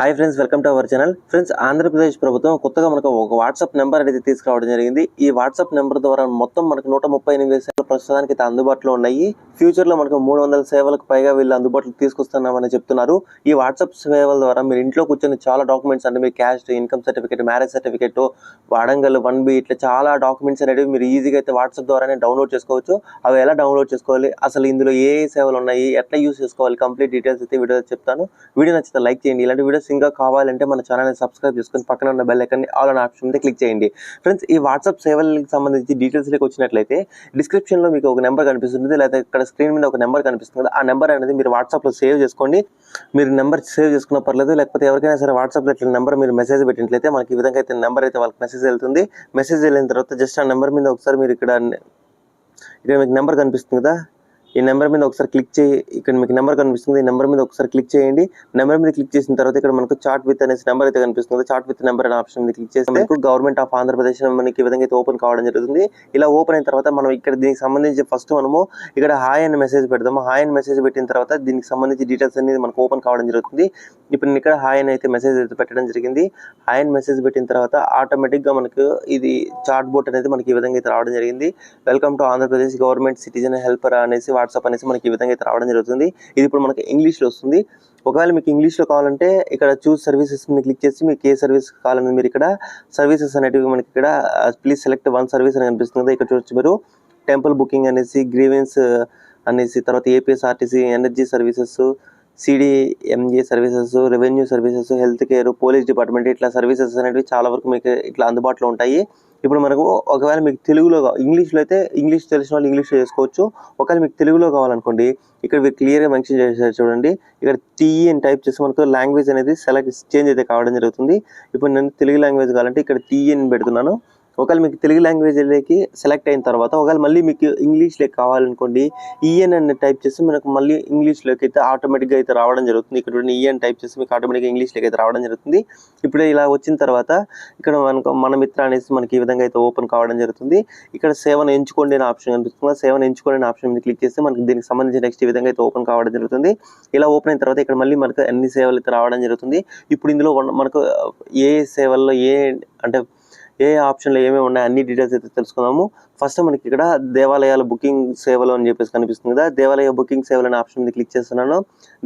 Hi friends, welcome to our channel. Friends, Andhra Pradesh ప్రభుత్వం కొత్తగా మనకు ఒక వాట్సాప్ నెంబర్ అనేది తీసుకురావడం జరిగింది. ఈ వాట్సాప్ నెంబర్ ద్వారా మొత్తం మనకు 138 సేవలు ప్రస్తుతానికి అయితే అందుబాటులో ఉన్నాయి. ఫ్యూచర్లో మనకు 300 సేవలకు పైగా వీళ్ళు అందుబాటులో తీసుకొస్తున్నామని చెప్తున్నారు. ఈ వాట్సాప్ సేవల ద్వారా మీరు ఇంట్లో కూర్చొని చాలా డాక్యుమెంట్స్ అంటే మీ caste, income certificate, marriage certificate, వాడంగల్ 1B ఇట్లా చాలా డాక్యుమెంట్స్ అనేవి మీరు ఈజీగా అయితే వాట్సాప్ ద్వారానే డౌన్లోడ్ చేసుకోవచ్చు. అవి ఎలా డౌన్లోడ్ చేసుకోవాలి, అసలు ఇందులో ఏ సేవలు ఉన్నాయి, ఎట్లా యూస్ చేసుకోవాలి, కంప్లీట్ డీటెయిల్స్ అయితే వీడియో చెప్తాను. వీడియో నచ్చితే లైక్ చేయండి. ఇలాంటి వీడియోస్ ఇంకా కావాలంటే మన ఛానల్ని సబ్స్క్రైబ్ చేసుకొని పక్కన ఉన్న బెల్ ఐకాన్ని ఆల్ అనే ఆప్షన్ మీద క్లిక్ చేయండి. ఫ్రెండ్స్, ఈ వాట్సాప్ సేవలకు సంబంధించి డీటెయిల్స్లోకి వచ్చినట్లయితే డిస్క్రిప్షన్లో మీకు ఒక నెంబర్ కనిపిస్తుంది, లేదా ఇక్కడ స్క్రీన్ మీద ఒక నెంబర్ కనిపిస్తుంది కదా, ఆ నెంబర్ అనేది మీరు వాట్సాప్లో సేవ్ చేసుకోండి. మీరు నెంబర్ సేవ్ చేసుకున్న పర్లేదు, లేకపోతే ఎవరికైనా సరే వాట్సాప్లో ఇట్లా నెంబర్ మీరు మెసేజ్ పెట్టినట్లయితే మనకి ఈ విధంగా అయితే నెంబర్ అయితే వాళ్ళకి మెసేజ్ వెళ్తుంది. మెసేజ్ వెళ్ళిన తర్వాత జస్ట్ ఆ నెంబర్ మీద ఒకసారి మీరు ఇక్కడ మీకు నెంబర్ కనిపిస్తుంది కదా, ఈ నెంబర్ మీద ఒకసారి క్లిక్ చేయి. ఇక్కడ మీకు నెంబర్ కనిపిస్తుంది, ఈ నెంబర్ మీద ఒకసారి క్లిక్ చేయండి. నెంబర్ మీద క్లిక్ చేసిన తర్వాత ఇక్కడ మనకు చాట్ విత్ అనేసి నెంబర్ అయితే కనిపిస్తుంది. చాట్ విత్ నెంబర్ అనే ఆప్షన్ మీద క్లిక్ చేస్తే మనకు గవర్నమెంట్ ఆఫ్ ఆంధ్రప్రదేశ్ మనకి ఈ విధంగా అయితే ఓపెన్ కావడం జరుగుతుంది. ఇలా ఓపెన్ అయిన తర్వాత మనం ఇక్కడ దీనికి సంబంధించి ఫస్ట్ మనము ఇక్కడ హాయ్ అని మెసేజ్ పెడదాము. హాయ్ అని మెసేజ్ పెట్టిన తర్వాత దీనికి సంబంధించి డీటెయిల్స్ అనేది మనకు ఓపెన్ కావడం జరుగుతుంది. ఇప్పుడు నేను ఇక్కడ హాయ్ అని అయితే మెసేజ్ అయితే పెట్టడం జరిగింది. హాయ్ అని మెసేజ్ పెట్టిన తర్వాత ఆటోమేటిక్గా మనకు ఇది చాట్ బోట్ అనేది మనకి ఈ విధంగా అయితే రావడం జరిగింది. Welcome to Andhra Pradesh government citizen helper అనేసి వాట్సాప్ అనేసి మనకి ఈ విధంగా అయితే రావడం జరుగుతుంది. ఇది ఇప్పుడు మనకి ఇంగ్లీష్లో వస్తుంది. ఒకవేళ మీకు ఇంగ్లీష్లో కావాలంటే ఇక్కడ చూస్ సర్వీసెస్ మీద క్లిక్ చేసి మీకు ఏ సర్వీస్ కావాలని మీరు ఇక్కడ సర్వీసెస్ అనేటివి మనకి ఇక్కడ ప్లీజ్ సెలెక్ట్ వన్ సర్వీస్ అని కనిపిస్తుంది. ఇక్కడ చూడొచ్చు మీరు టెంపుల్ బుకింగ్ అనేసి, గ్రీవెన్స్ అనేసి, తర్వాత APSRTC energy services, CDMA services, revenue services, health care, police department, ఇట్లా సర్వీసెస్ అనేవి చాలా వరకు మీకు ఇట్లా అందుబాటులో ఉంటాయి. ఇప్పుడు మనకు ఒకవేళ మీకు తెలుగులో ఇంగ్లీష్లో అయితే ఇంగ్లీష్ తెలిసిన వాళ్ళు ఇంగ్లీష్లో చేసుకోవచ్చు. ఒకవేళ మీకు తెలుగులో కావాలనుకోండి, ఇక్కడ మీరు క్లియర్గా మెన్షన్ చేశారు చూడండి. ఇక్కడ టీఈ అని టైప్ చేసి మనకు లాంగ్వేజ్ అనేది చేంజ్ అయితే కావడం జరుగుతుంది. ఇప్పుడు నేను తెలుగు లాంగ్వేజ్ కావాలంటే ఇక్కడ టీఈ అని పెడుతున్నాను. ఒకవేళ మీకు తెలుగు లాంగ్వేజ్లోకి సెలెక్ట్ అయిన తర్వాత ఒకవేళ మళ్ళీ మీకు ఇంగ్లీష్లోకి కావాలనుకోండి, ఈఎన్ అని టైప్ చేసి మనకు మళ్ళీ ఇంగ్లీష్లోకి అయితే ఆటోమేటిక్గా అయితే రావడం జరుగుతుంది. ఇక్కడ ఈఎన్ టైప్ చేసి మీకు ఆటోమేటిక్గా ఇంగ్లీష్లోకి అయితే రావడం జరుగుతుంది. ఇప్పుడు ఇలా వచ్చిన తర్వాత ఇక్కడ మనకు మన మిత్ర అనేసి మనకి ఈ విధంగా అయితే ఓపెన్ కావడం జరుగుతుంది. ఇక్కడ సేవను ఎంచుకోండి అనే ఆప్షన్ కనిపిస్తుంది. సేవను ఎంచుకోండి అనే ఆప్షన్ మీద క్లిక్ చేస్తే మనకి దీనికి సంబంధించి నెక్స్ట్ ఈ విధంగా అయితే ఓపెన్ కావడం జరుగుతుంది. ఇలా ఓపెన్ అయిన తర్వాత ఇక్కడ మళ్ళీ మనకు అన్ని సేవలు అయితే రావడం జరుగుతుంది. ఇప్పుడు ఇందులో మనకు ఏ సేవల్లో అంటే ఏ ఆప్షన్లో ఏమేమి ఉన్నాయి అన్ని డీటెయిల్స్ అయితే తెలుసుకుందాము. ఫస్ట్ మనకి ఇక్కడ దేవాలయాల బుకింగ్ సేవలు అని చెప్పేసి కనిపిస్తుంది కదా, దేవాలయ బుకింగ్ సేవలు అనే ఆప్షన్ మీద క్లిక్ చేస్తున్నాను.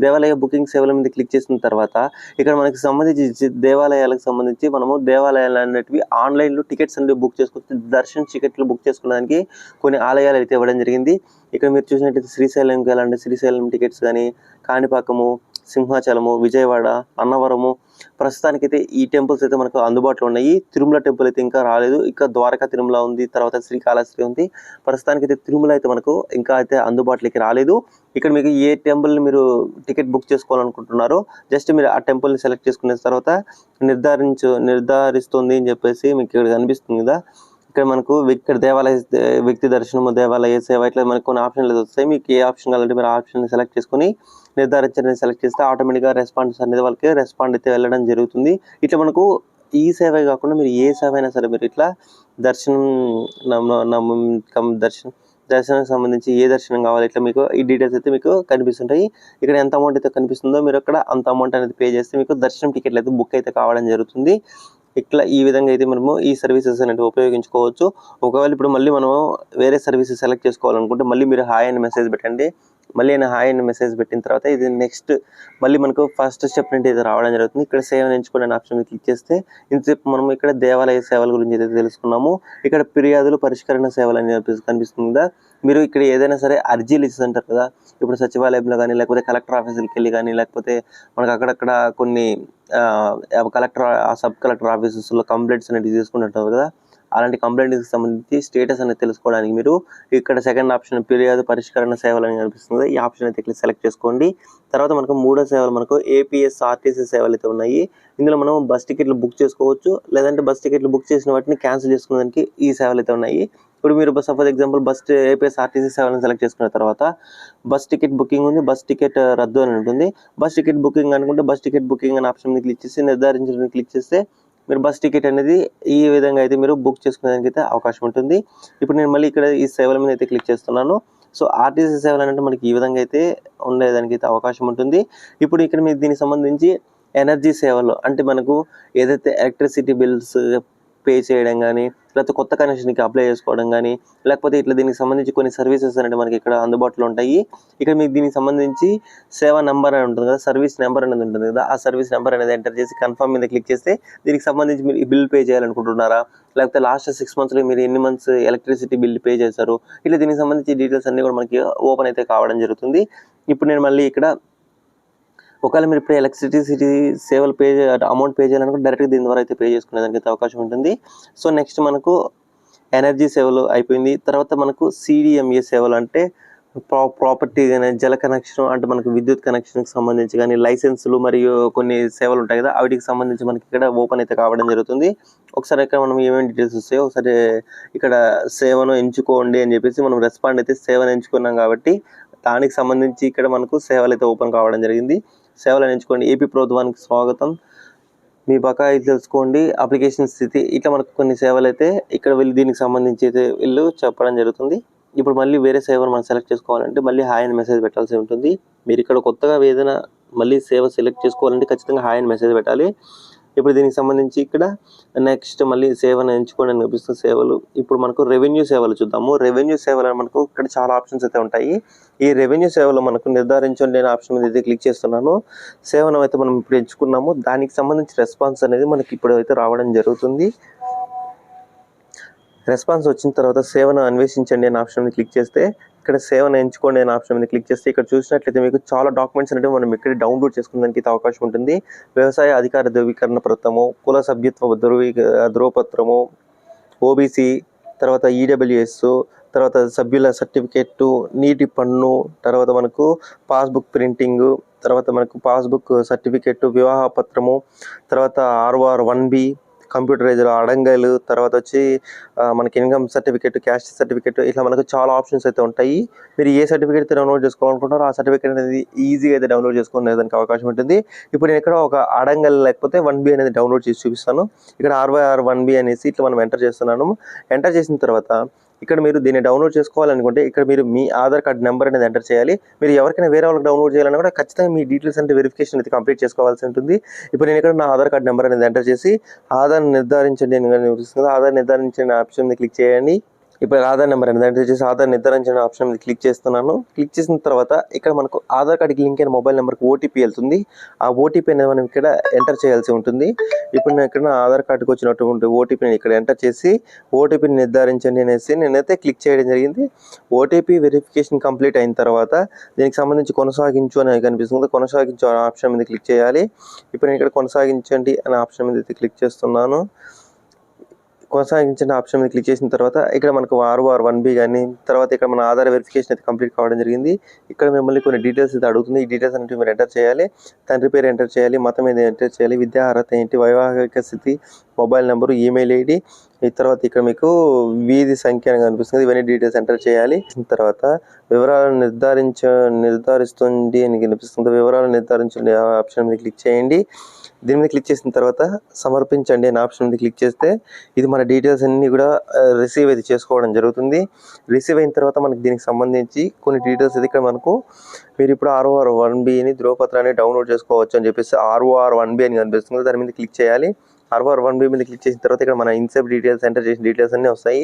దేవాలయ బుకింగ్ సేవల మీద క్లిక్ చేసిన తర్వాత ఇక్కడ మనకి సంబంధించి దేవాలయాలకు సంబంధించి మనము దేవాలయాలు అనేటివి ఆన్లైన్లో టికెట్స్ అనేవి బుక్ చేసుకోవచ్చు. దర్శన్ టికెట్లు బుక్ చేసుకోవడానికి కొన్ని ఆలయాలు అయితే ఇవ్వడం జరిగింది. ఇక్కడ మీరు చూసినట్టయితే శ్రీశైలంకి వెళ్ళండి, శ్రీశైలం టికెట్స్ కానీ, కాణిపాకము, సింహాచలము, విజయవాడ, అన్నవరము, ప్రస్తుతానికైతే ఈ టెంపుల్స్ అయితే మనకు అందుబాటులో ఉన్నాయి. తిరుమల టెంపుల్ అయితే ఇంకా రాలేదు. ఇంకా ద్వారకా తిరుమల ఉంది, తర్వాత శ్రీకాళహస్తి ఉంది. ప్రస్తుతానికైతే తిరుమల అయితే మనకు ఇంకా అయితే అందుబాటులోకి రాలేదు. ఇక్కడ మీకు ఏ టెంపుల్ని మీరు టికెట్ బుక్ చేసుకోవాలనుకుంటున్నారో జస్ట్ మీరు ఆ టెంపుల్ని సెలెక్ట్ చేసుకున్న తర్వాత నిర్ధారిస్తుంది అని చెప్పేసి మీకు ఇక్కడ కనిపిస్తుంది కదా. ఇక్కడ మనకు ఇక్కడ దేవాలయ వ్యక్తి దర్శనము, దేవాలయ సేవ, ఇట్లా మనకు కొన్ని ఆప్షన్లు వస్తాయి. మీకు ఏ ఆప్షన్ కావాలంటే మీరు ఆ ఆప్షన్ సెలెక్ట్ చేసుకుని నిర్ధారించడానికి సెలెక్ట్ చేస్తే ఆటోమేటిక్గా రెస్పాన్స్ అనేది వాళ్ళకి రెస్పాండ్ అయితే వెళ్ళడం జరుగుతుంది. ఇట్లా మనకు ఈ సేవే కాకుండా మీరు ఏ సేవ అయినా సరే మీరు ఇట్లా దర్శనానికి సంబంధించి ఏ దర్శనం కావాలి, ఇట్లా మీకు ఈ డీటెయిల్స్ అయితే మీకు కనిపిస్తుంటాయి. ఇక్కడ ఎంత అమౌంట్ అయితే కనిపిస్తుందో మీరు అక్కడ అంత అమౌంట్ అనేది పే చేస్తే మీకు దర్శనం టికెట్లు అయితే బుక్ అయితే కావడం జరుగుతుంది. ఇట్లా ఈ విధంగా అయితే మనము ఈ సర్వీసెస్ అనేవి ఉపయోగించుకోవచ్చు. ఒకవేళ ఇప్పుడు మళ్ళీ మనము వేరే సర్వీసెస్ సెలెక్ట్ చేసుకోవాలనుకుంటే మళ్ళీ మీరు హాయ్ అని మెసేజ్ పెట్టండి. మళ్ళీ నేను హాయ్ అని మెసేజ్ పెట్టిన తర్వాత ఇది నెక్స్ట్ మళ్ళీ మనకు ఫస్ట్ స్టెప్ నుండి ఇది రావడం జరుగుతుంది. ఇక్కడ సేవ ఎంచుకునే ఆప్షన్ క్లిక్ చేస్తే ఇంతసేపు మనం ఇక్కడ దేవాలయ సేవల గురించి అయితే తెలుసుకున్నాము. ఇక్కడ ఫిర్యాదులు పరిష్కరణ సేవలు అని కనిపిస్తుంది కదా. మీరు ఇక్కడ ఏదైనా సరే అర్జీలు ఇస్తుంటారు కదా, ఇప్పుడు సచివాలయంలో కానీ, లేకపోతే కలెక్టర్ ఆఫీసులకి వెళ్ళి కానీ, లేకపోతే మనకు అక్కడక్కడ కొన్ని కలెక్టర్ సబ్ కలెక్టర్ ఆఫీసెస్లో కంప్లైంట్స్ అనేవి తీసుకుంటుంటారు కదా, అలాంటి కంప్లైంట్కి సంబంధించి స్టేటస్ అనేది తెలుసుకోవడానికి మీరు ఇక్కడ సెకండ్ ఆప్షన్ ఫిర్యాదు పరిష్కరణ సేవలు అని కనిపిస్తుంది. ఈ ఆప్షన్ అయితే ఇక్కడ సెలెక్ట్ చేసుకోండి. తర్వాత మనకు మూడో సేవలు మనకు ఏపీఎస్ఆర్టీసీ సేవలు అయితే ఉన్నాయి. ఇందులో మనం బస్ టికెట్లు బుక్ చేసుకోవచ్చు, లేదంటే బస్ టికెట్లు బుక్ చేసిన వాటిని క్యాన్సిల్ చేసుకోవడానికి ఈ సేవలు అయితే ఉన్నాయి. ఇప్పుడు మీరు సపోజ్ ఎగ్జాంపుల్ ఏపీఎస్ఆర్టీసీ సేవలను సెలెక్ట్ చేసుకున్న తర్వాత బస్ టికెట్ బుకింగ్ ఉంది, బస్ టికెట్ రద్దు అని ఉంటుంది. బస్ టికెట్ బుకింగ్ అనుకుంటే బస్ టికెట్ బుకింగ్ అనే ఆప్షన్ క్లిక్ చేసి నిర్ధారించడానికి క్లిక్ చేస్తే మీరు బస్ టికెట్ అనేది ఈ విధంగా అయితే మీరు బుక్ చేసుకునేదానికి అయితే అవకాశం ఉంటుంది. ఇప్పుడు నేను మళ్ళీ ఇక్కడ ఈ సేవల మీద అయితే క్లిక్ చేస్తున్నాను. సో ఆర్టీసీ సేవలు అంటే మనకి ఈ విధంగా అయితే ఉండేదానికి అయితే అవకాశం ఉంటుంది. ఇప్పుడు ఇక్కడ మీరు దీనికి సంబంధించి ఎనర్జీ సేవలు అంటే మనకు ఏదైతే ఎలక్ట్రిసిటీ బిల్స్ పే చేయడం కానీ, లేకపోతే కొత్త కనెక్షన్కి అప్లై చేసుకోవడం కానీ, లేకపోతే ఇట్లా దీనికి సంబంధించి కొన్ని సర్వీసెస్ అనేవి మనకి ఇక్కడ అందుబాటులో ఉంటాయి. ఇక్కడ మీకు దీనికి సంబంధించి సేవా నెంబర్ అని ఉంటుంది కదా, సర్వీస్ నెంబర్ అనేది ఉంటుంది కదా, ఆ సర్వీస్ నెంబర్ అనేది ఎంటర్ చేసి కన్ఫర్మ్ మీద క్లిక్ చేస్తే దీనికి సంబంధించి మీరు ఈ బిల్ పే చేయాలనుకుంటున్నారా, లేకపోతే లాస్ట్ 6 monthsలో మీరు ఎన్ని మంత్స్ ఎలక్ట్రిసిటీ బిల్ పే చేశారు, ఇట్లా దీనికి సంబంధించి డీటెయిల్స్ అన్నీ కూడా మనకి ఓపెన్ అయితే కావడం జరుగుతుంది. ఇప్పుడు నేను మళ్ళీ ఇక్కడ ఒకవేళ మీరు ఇప్పుడు ఎలక్ట్రిసిటీ సేవలు అమౌంట్ పే చేయాలనుకుంటే డైరెక్ట్గా దీని ద్వారా అయితే పే చేసుకునేదానికి అయితే అవకాశం ఉంటుంది. సో నెక్స్ట్ మనకు ఎనర్జీ సేవలు అయిపోయింది. తర్వాత మనకు CDMA సేవలు అంటే ప్రాపర్టీ కానీ, జల కనెక్షన్ అంటే మనకు విద్యుత్ కనెక్షన్కి సంబంధించి కానీ, లైసెన్సులు మరియు కొన్ని సేవలు ఉంటాయి కదా, వాటికి సంబంధించి మనకి ఇక్కడ ఓపెన్ అయితే కావడం జరుగుతుంది. ఒకసారి ఇక్కడ మనం ఏమేమి డీటెయిల్స్ వస్తాయో ఒకసారి ఇక్కడ సేవను ఎంచుకోండి అని చెప్పేసి మనం రెస్పాండ్ అయితే సేవను ఎంచుకున్నాం కాబట్టి దానికి సంబంధించి ఇక్కడ మనకు సేవలు అయితే ఓపెన్ కావడం జరిగింది. సేవలను ఎంచుకోండి, ఏపీ ప్రభుత్వానికి స్వాగతం, మీ బకాయి తెలుసుకోండి, అప్లికేషన్ స్థితి, ఇట్లా మనకు కొన్ని సేవలు అయితే ఇక్కడ వెళ్ళి దీనికి సంబంధించి అయితే వీళ్ళు చెప్పడం జరుగుతుంది. ఇప్పుడు మళ్ళీ వేరే సేవను మనం సెలెక్ట్ చేసుకోవాలంటే మళ్ళీ హాయ్ అని మెసేజ్ పెట్టాల్సి ఉంటుంది. మీరు ఇక్కడ కొత్తగా ఏదైనా మళ్ళీ సేవ సెలెక్ట్ చేసుకోవాలంటే ఖచ్చితంగా హాయ్ అని మెసేజ్ పెట్టాలి. ఇప్పుడు దీనికి సంబంధించి ఇక్కడ నెక్స్ట్ మళ్ళీ సేవను ఎంచుకోండి అని కనిపిస్తున్న సేవలు. ఇప్పుడు మనకు రెవెన్యూ సేవలు చూద్దాము. రెవెన్యూ సేవలు మనకు ఇక్కడ చాలా ఆప్షన్స్ అయితే ఉంటాయి. ఈ రెవెన్యూ సేవలు మనకు నిర్ధారించండి అనే ఆప్షన్ మీద అయితే క్లిక్ చేస్తున్నాను. సేవను అయితే మనం ఇప్పుడు ఎంచుకున్నాము, దానికి సంబంధించి రెస్పాన్స్ అనేది మనకి ఇప్పుడు అయితే రావడం జరుగుతుంది. రెస్పాన్స్ వచ్చిన తర్వాత సేవను అన్వేషించండి అనే ఆప్షన్ మీద క్లిక్ చేస్తే ఇక్కడ సేవను ఎంచుకోండి అనే ఆప్షన్ మీద క్లిక్ చేస్తే ఇక్కడ చూసినట్లయితే మీకు చాలా డాక్యుమెంట్స్ అనేవి మనం ఇక్కడ డౌన్లోడ్ చేసుకోవడానికి అవకాశం ఉంటుంది. వ్యవసాయ అధికార ధృవీకరణ పత్రము, కుల సభ్యత్వ ధృవపత్రము, OBC, తర్వాత EWS, తర్వాత సభ్యుల సర్టిఫికేట్, నీటి పన్ను, తర్వాత మనకు పాస్బుక్ ప్రింటింగ్, తర్వాత మనకు పాస్బుక్ సర్టిఫికేట్, వివాహ పత్రము, తర్వాత ROR-1B, కంప్యూటరైజర్ అడంగల్, తర్వాత వచ్చి మనకి ఇన్కమ్ సర్టిఫికేట్, క్యాస్ట్ సర్టిఫికేట్, ఇట్లా మనకు చాలా ఆప్షన్స్ అయితే ఉంటాయి. మీరు ఏ సర్టిఫికేట్ డౌన్లోడ్ చేసుకోవాలనుకుంటారో ఆ సర్టిఫికేట్ అనేది ఈజీగా అయితే డౌన్లోడ్ చేసుకునేదానికి అవకాశం ఉంటుంది. ఇప్పుడు నేను ఇక్కడ ఒక అడంగల్ లేకపోతే 1B అనేది డౌన్లోడ్ చేసి చూపిస్తాను. ఇక్కడ ROR-1B అనేసి ఇట్లా మనం ఎంటర్ చేస్తున్నాను. ఎంటర్ చేసిన తర్వాత ఇక్కడ మీరు దీన్ని డౌన్లోడ్ చేసుకోవాలనుకుంటే ఇక్కడ మీరు మీ ఆధార్ కార్డ్ నెంబర్ అనేది ఎంటర్ చేయాలి. మీరు ఎవరికైనా వేరే వాళ్ళకి డౌన్లోడ్ చేయాలన్నా కూడా ఖచ్చితంగా మీ డీటెయిల్స్ అంటే వెరిఫికేషన్ అయితే కంప్లీట్ చేసుకోవాల్సి ఉంటుంది. ఇప్పుడు నేను ఇక్కడ నా ఆధార్ కార్డ్ నెంబర్ అనేది ఎంటర్ చేసి ఆధార్ నిర్ధారించండి అని కనిపిస్తుంది. ఆధార్ నిర్ధారించండి ఆప్షన్ మీద క్లిక్ చేయండి. ఇప్పుడు ఆధార్ నెంబర్ అనేది ఎంటర్ చేసి ఆధార్ నిర్ధారించిన ఆప్షన్ మీద క్లిక్ చేస్తున్నాను. క్లిక్ చేసిన తర్వాత ఇక్కడ మనకు ఆధార్ కార్డ్కి లింక్ అయిన మొబైల్ నెంబర్కి OTP వెళ్తుంది. ఆ OTP అనేది మనం ఇక్కడ ఎంటర్ చేయాల్సి ఉంటుంది. ఇప్పుడు నేను ఇక్కడ ఆధార్ కార్డుకి వచ్చినటువంటి OTPని ఇక్కడ ఎంటర్ చేసి OTPని నిర్ధారించండి అనేసి నేనైతే క్లిక్ చేయడం జరిగింది. OTP వెరిఫికేషన్ కంప్లీట్ అయిన తర్వాత దీనికి సంబంధించి కొనసాగించు అని కనిపిస్తుంది. కొనసాగించు అనే ఆప్షన్ మీద క్లిక్ చేయాలి. ఇప్పుడు నేను ఇక్కడ కొనసాగించండి అనే ఆప్షన్ మీద అయితే క్లిక్ చేస్తున్నాను. కొనసాగించిన ఆప్షన్ మీద క్లిక్ చేసిన తర్వాత ఇక్కడ మనకు ROR-1B కానీ, తర్వాత ఇక్కడ మన ఆధార్ వెరిఫికేషన్ అయితే కంప్లీట్ కావడం జరిగింది. ఇక్కడ మిమ్మల్ని కొన్ని డీటెయిల్స్ అయితే అడుగుతుంది. ఈ డీటెయిల్స్ అంటే మీరు ఎంటర్ చేయాలి. తండ్రి పేరు ఎంటర్ చేయాలి, మతం ఏది ఎంటర్ చేయాలి, విద్యా అర్హత ఏంటి, వైవాహిక స్థితి, మొబైల్ నెంబరు, ఈమెయిల్ ID, ఈ తర్వాత ఇక్కడ మీకు వీధి సంఖ్య అని కనిపిస్తుంది. ఇవన్నీ డీటెయిల్స్ ఎంటర్ చేయాలి. తర్వాత వివరాలను నిర్ధారిస్తుంది అని కనిపిస్తుంది. వివరాలు నిర్ధారించండి ఆప్షన్ మీద క్లిక్ చేయండి. దీని మీద క్లిక్ చేసిన తర్వాత సమర్పించండి అనే ఆప్షన్ మీద క్లిక్ చేస్తే ఇది మన డీటెయిల్స్ అన్నీ కూడా రిసీవ్ అయితే చేసుకోవడం జరుగుతుంది. రిసీవ్ అయిన తర్వాత మనకి దీనికి సంబంధించి కొన్ని డీటెయిల్స్ అయితే ఇక్కడ మనకు మీరు ఇప్పుడు ROR-1Bని ధృవపత్రాన్ని డౌన్లోడ్ చేసుకోవచ్చు అని చెప్పేసి ROR-1B అని కనిపిస్తుంది. దాని మీద క్లిక్ చేయాలి. ROR-1B మీద క్లిక్ చేసిన తర్వాత ఇక్కడ మన ఇన్సెప్ డీటెయిల్స్ ఎంటర్ చేసిన డీటెయిల్స్ అన్నీ వస్తాయి.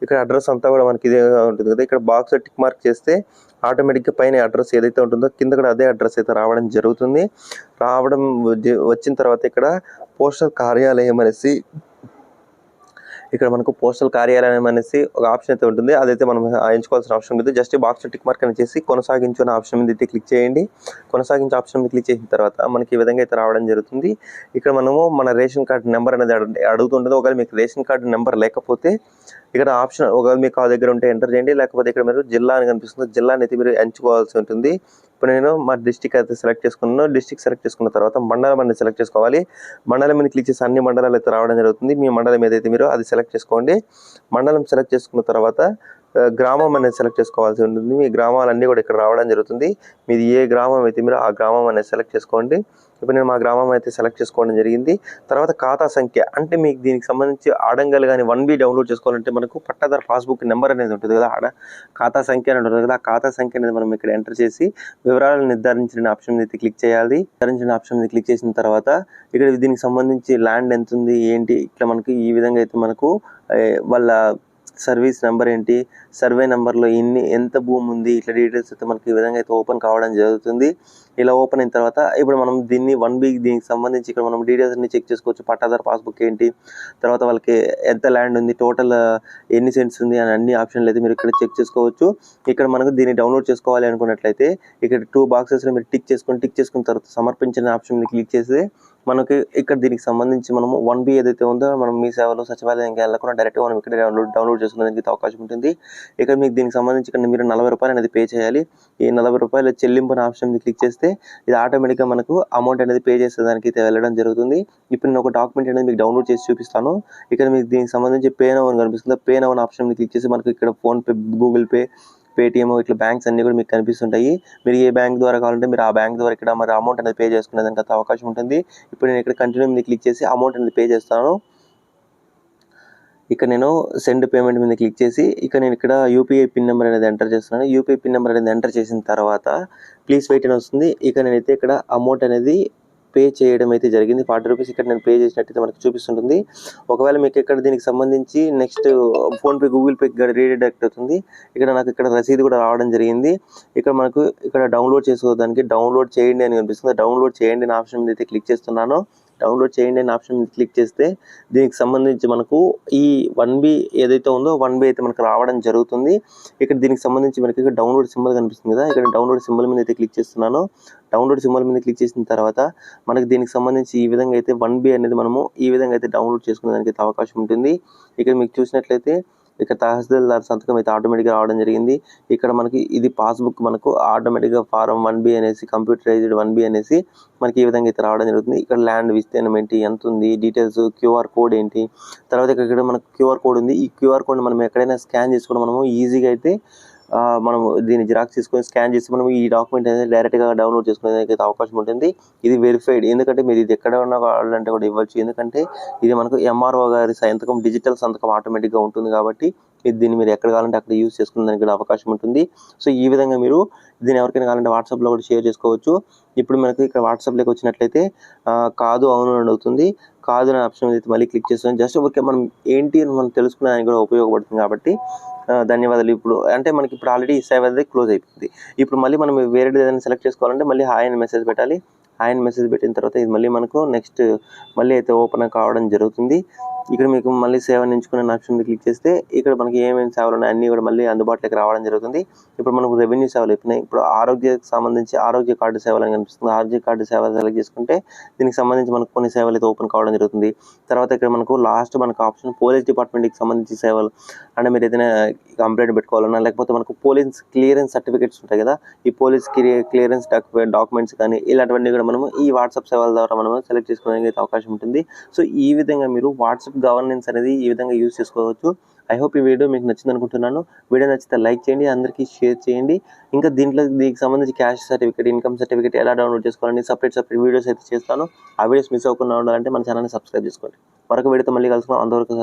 ఇక్కడ అడ్రస్ అంతా కూడా మనకి ఇదే ఉంటుంది కదా. ఇక్కడ బాక్స్ టిక్ మార్క్ చేస్తే ఆటోమేటిక్గా పైన అడ్రస్ ఏదైతే ఉంటుందో కింద కూడా అదే అడ్రస్ అయితే రావడం జరుగుతుంది. వచ్చిన తర్వాత ఇక్కడ పోస్టల్ కార్యాలయం అనేసి ఇక్కడ మనకు పోస్టల్ కార్యాలయం అనేసి ఒక ఆప్షన్ అయితే ఉంటుంది. అదైతే మనం ఎంచుకోవాల్సిన అవసరం లేదు. జస్ట్ బాక్స్ టిక్ మార్క్ అని చేసి కొనసాగించు అనే ఆప్షన్ మీద అయితే క్లిక్ చేయండి. కొనసాగించే ఆప్షన్ మీద క్లిక్ చేసిన తర్వాత మనకి ఈ విధంగా అయితే రావడం జరుగుతుంది. ఇక్కడ మనము మన రేషన్ కార్డు నెంబర్ అనేది అడుగుతుంటుంది. ఒకవేళ మీకు రేషన్ కార్డు నెంబర్ లేకపోతే ఇక్కడ ఆప్షన్ ఒకవేళ మీకు ఆ దగ్గర ఉంటే ఎంటర్ చేయండి. లేకపోతే ఇక్కడ మీరు జిల్లా అని కనిపిస్తుంది, జిల్లాని అయితే మీరు ఎంచుకోవాల్సి ఉంటుంది. ఇప్పుడు నేను మా డిస్టిక్ అయితే సెలెక్ట్ చేసుకున్నాను. డిస్టిక్ సెలెక్ట్ చేసుకున్న తర్వాత మండలం అనేది సెలెక్ట్ చేసుకోవాలి. మండలం మీద క్లిక్ చేసి అన్ని మండలాలు అయితే రావడం జరుగుతుంది. మీ మండలం ఏదైతే మీరు అది సెలెక్ట్ చేసుకోండి. మండలం సెలెక్ట్ చేసుకున్న తర్వాత గ్రామం అనేది సెలెక్ట్ చేసుకోవాల్సి ఉంటుంది. మీ గ్రామాలన్నీ కూడా ఇక్కడ రావడం జరుగుతుంది. మీది ఏ గ్రామం అయితే మీరు ఆ గ్రామం అనేది సెలెక్ట్ చేసుకోండి. ఇప్పుడు నేను మా గ్రామం అయితే సెలెక్ట్ చేసుకోవడం జరిగింది. తర్వాత ఖాతా సంఖ్య అంటే మీకు దీనికి సంబంధించి ఆడంగల్ కానీ 1B డౌన్లోడ్ చేసుకోవాలంటే మనకు పట్టాదారు పాస్బుక్ నెంబర్ అనేది ఉంటుంది కదా, ఆడ ఖాతా సంఖ్య అని ఉంటుంది కదా, ఆ ఖాతా సంఖ్య అనేది మనం ఇక్కడ ఎంటర్ చేసి వివరాలను నిర్ధారించిన ఆప్షన్ అయితే క్లిక్ చేయాలి. నిర్ధారించిన ఆప్షన్ మీద క్లిక్ చేసిన తర్వాత ఇక్కడ దీనికి సంబంధించి ల్యాండ్ ఎంత ఉంది ఏంటి ఇట్లా మనకి ఈ విధంగా అయితే మనకు వాళ్ళ సర్వీస్ నెంబర్ ఏంటి, సర్వే నెంబర్లో ఎంత భూమి ఉంది, ఇట్లా డీటెయిల్స్ అయితే మనకి ఈ విధంగా అయితే ఓపెన్ కావడం జరుగుతుంది. ఇలా ఓపెన్ అయిన తర్వాత ఇప్పుడు మనం దీన్ని 1B దీనికి సంబంధించి ఇక్కడ మనం డీటెయిల్స్ అన్ని చెక్ చేసుకోవచ్చు. పట్టాదారు పాస్బుక్ ఏంటి, తర్వాత వాళ్ళకి ఎంత ల్యాండ్ ఉంది, టోటల్ ఎన్ని సెంట్స్ ఉంది అని అన్ని ఆప్షన్లు అయితే మీరు ఇక్కడ చెక్ చేసుకోవచ్చు. ఇక్కడ మనకు దీన్ని డౌన్లోడ్ చేసుకోవాలి అనుకున్నట్లయితే ఇక్కడ 2 బాక్సెస్లో మీరు టిక్ చేసుకున్న తర్వాత సమర్పించిన ఆప్షన్ మీద క్లిక్ చేస్తే మనకి ఇక్కడ దీనికి సంబంధించి మనము 1B ఏదైతే ఉందో మనం మీ సేవలో సచివాలయంకి వెళ్ళకుండా డైరెక్ట్గా మనం ఇక్కడ డౌన్లోడ్ చేసుకునేందుకు అవకాశం ఉంటుంది. ఇక్కడ మీకు దీనికి సంబంధించి ఇక్కడ మీరు 40 రూపాయలు అనేది పే చేయాలి. ఈ 40 రూపాయల చెల్లింపు ఆప్షన్ మీద క్లిక్ చేస్తే ఇది ఆటోమేటిక్గా మనకు అమౌంట్ అనేది పే చేసేదానికి అయితే వెళ్ళడం జరుగుతుంది. ఇప్పుడు నేను ఒక డాక్యుమెంట్ అనేది మీకు డౌన్లోడ్ చేసి చూపిస్తాను. ఇక్కడ మీకు దీనికి సంబంధించి పే నౌ అని కనిపిస్తుంది. పే నౌ ఆప్షన్ మీద క్లిక్ చేసి మనకు ఇక్కడ ఫోన్పే, గూగుల్ పే, పేటిఎం ఇట్లా బ్యాంక్స్ అన్ని కూడా మీకు కనిపిస్తుంటాయి. మీరు ఏ బ్యాంక్ ద్వారా కావాలంటే మీరు ఆ బ్యాంక్ ద్వారా ఇక్కడ మరి అమౌంట్ అనేది పే చేసుకునేదానికి అవకాశం ఉంటుంది. ఇప్పుడు నేను ఇక్కడ కంటిన్యూ మీద క్లిక్ చేసి అమౌంట్ అనేది పే చేస్తాను. ఇక్కడ నేను సెండ్ పేమెంట్ మీద క్లిక్ చేసి నేను ఇక్కడ యూపీఐ పిన్ నెంబర్ అనేది ఎంటర్ చేస్తున్నాను. యూపీఐ పిన్ నెంబర్ అనేది ఎంటర్ చేసిన తర్వాత ప్లీజ్ వెయిట్ అని వస్తుంది. నేనైతే ఇక్కడ అమౌంట్ అనేది పే చేయడం అయితే జరిగింది. 40 రూపీస్ ఇక్కడ నేను పే చేసినట్టయితే మనకు చూపిస్తుంటుంది. ఒకవేళ మీకు ఇక్కడ దీనికి సంబంధించి next PhonePe, Google pay redirect అవుతుంది. నాకు ఇక్కడ రసీదు కూడా రావడం జరిగింది. మనకు ఇక్కడ డౌన్లోడ్ చేసుకోవడానికి డౌన్లోడ్ చేయండి అని కనిపిస్తుంది. డౌన్లోడ్ చేయండి అనే ఆప్షన్ మీద అయితే క్లిక్ చేస్తున్నాను. డౌన్లోడ్ చేయండి అనే ఆప్షన్ మీద క్లిక్ చేస్తే దీనికి సంబంధించి మనకు ఈ 1B ఏదైతే ఉందో 1B అయితే మనకు రావడం జరుగుతుంది. దీనికి సంబంధించి మనకి ఇక్కడ డౌన్లోడ్ సింబల్ కనిపిస్తుంది కదా, ఇక్కడ డౌన్లోడ్ సింబల్ మీద అయితే క్లిక్ చేస్తున్నాను. డౌన్లోడ్ సింబల్ మీద క్లిక్ చేసిన తర్వాత మనకి దీనికి సంబంధించి ఈ విధంగా అయితే 1B అనేది మనము ఈ విధంగా అయితే డౌన్లోడ్ చేసుకునేదానికి అయితే అవకాశం ఉంటుంది. మీకు చూసినట్లయితే ఇక్కడ తహసీల్దార్ సంతకం అయితే ఆటోమేటిక్గా రావడం జరిగింది. మనకి ఇది పాస్బుక్ మనకు ఆటోమేటిక్గా ఫారం 1B అనేసి కంప్యూటరైజ్డ్ 1B అనేసి మనకి ఈ విధంగా అయితే రావడం జరుగుతుంది. ఇక్కడ ల్యాండ్ విస్తీర్ణం ఏంటి, ఎంత ఉంది, డీటెయిల్స్, క్యూఆర్ కోడ్ ఏంటి, తర్వాత ఇక్కడ మనకు క్యూఆర్ కోడ్ ఉంది. ఈ క్యూఆర్ కోడ్ మనం ఎక్కడైనా స్కాన్ చేసుకుని మనము ఈజీగా అయితే మనం దీన్ని జిరాక్స్ తీసుకొని స్కాన్ చేసి మనం ఈ డాక్యుమెంట్ అనేది డైరెక్ట్గా డౌన్లోడ్ చేసుకునేందుకు అయితే అవకాశం ఉంటుంది. ఇది వెరిఫైడ్, ఎందుకంటే మీరు ఇది ఎక్కడ ఉన్న వాళ్ళంటే కూడా ఇవ్వచ్చు. ఎందుకంటే ఇది మనకు ఎంఆర్ఓ గారి సంతకం, డిజిటల్ సంతకం ఆటోమేటిక్గా ఉంటుంది కాబట్టి దీన్ని మీరు ఎక్కడ కావాలంటే అక్కడ యూజ్ చేసుకునేందుకు కూడా అవకాశం ఉంటుంది. సో ఈ విధంగా మీరు దీన్ని ఎవరికైనా కావాలంటే వాట్సాప్లో కూడా షేర్ చేసుకోవచ్చు. ఇప్పుడు మనకి ఇక్కడ వాట్సాప్లోకి వచ్చినట్లయితే కాదు అవును అని అవుతుంది. కాదు అనే ఆప్షన్ అయితే మళ్ళీ క్లిక్ చేస్తాం. జస్ట్ ఓకే మనం ఏంటి అని మనం తెలుసుకునేదానికి కూడా ఉపయోగపడుతుంది కాబట్టి ధన్యవాదాలు. ఇప్పుడు అంటే మనకి ఇప్పుడు ఆల్రెడీ సేవ్ అనేది క్లోజ్ అయిపోయింది. ఇప్పుడు మళ్ళీ మనం వేరేది ఏదైనా సెలెక్ట్ చేసుకోవాలంటే మళ్ళీ హాయ్ అని మెసేజ్ పెట్టాలి. హాయ్ అని మెసేజ్ పెట్టిన తర్వాత ఇది మళ్ళీ మనకు నెక్స్ట్ మళ్ళీ అయితే ఓపెన్ కావడం జరుగుతుంది. మీకు మళ్ళీ సేవ ఎంచుకునే ఆప్షన్ క్లిక్ చేస్తే ఇక్కడ మనకి ఏమేమి సేవలు ఉన్నాయి అన్నీ కూడా మళ్ళీ అందుబాటులోకి రావడం జరుగుతుంది. ఇప్పుడు మనకు రెవెన్యూ సేవలు అయిపోయినాయి. ఇప్పుడు ఆరోగ్యకు సంబంధించి ఆరోగ్య కార్డు సేవలు అని కనిపిస్తుంది. ఆరోగ్య కార్డు సేవ సెలెక్ట్ చేసుకుంటే దీనికి సంబంధించి మనకు కొన్ని సేవలు అయితే ఓపెన్ కావడం జరుగుతుంది. తర్వాత ఇక్కడ మనకు లాస్ట్ మనకు ఆప్షన్ పోలీస్ డిపార్ట్మెంట్కి సంబంధించి సేవలు, అంటే మీరు ఏదైనా కంప్లైంట్ పెట్టుకోవాలన్నా లేకపోతే మనకు పోలీస్ క్లియరెన్స్ సర్టిఫికేట్స్ ఉంటాయి కదా, ఈ పోలీస్ క్లియరెన్స్ డాక్యుమెంట్స్ కానీ ఇలాంటివన్నీ కూడా మనము ఈ వాట్సాప్ సేవల ద్వారా మనము సెలెక్ట్ చేసుకోవడానికి అవకాశం ఉంటుంది. సో ఈ విధంగా మీరు వాట్సాప్ గవర్నెన్స్ అనేది ఈ విధంగా యూజ్ చేసుకోవచ్చు. ఐ హోప్ ఈ వీడియో మీకు నచ్చింది అనుకుంటున్నాను. వీడియో నచ్చితే లైక్ చేయండి, అందరికీ షేర్ చేయండి. ఇంకా దీనికి సంబంధించి క్యాష్ సర్టిఫికేట్, ఇన్కమ్ సర్టిఫికేట్ ఎలా డౌన్లోడ్ చేసుకోవాలని సపరేట్ వీడియోస్ అయితే చేస్తాను. ఆ వీడియోస్ మిస్ అవ్వకుండా ఉండాలంటే మన ఛానల్ని సబ్స్క్రైబ్ చేసుకోండి. మరొక వీడియోతో మళ్ళీ కలుసుకుందాం. అంతవరకు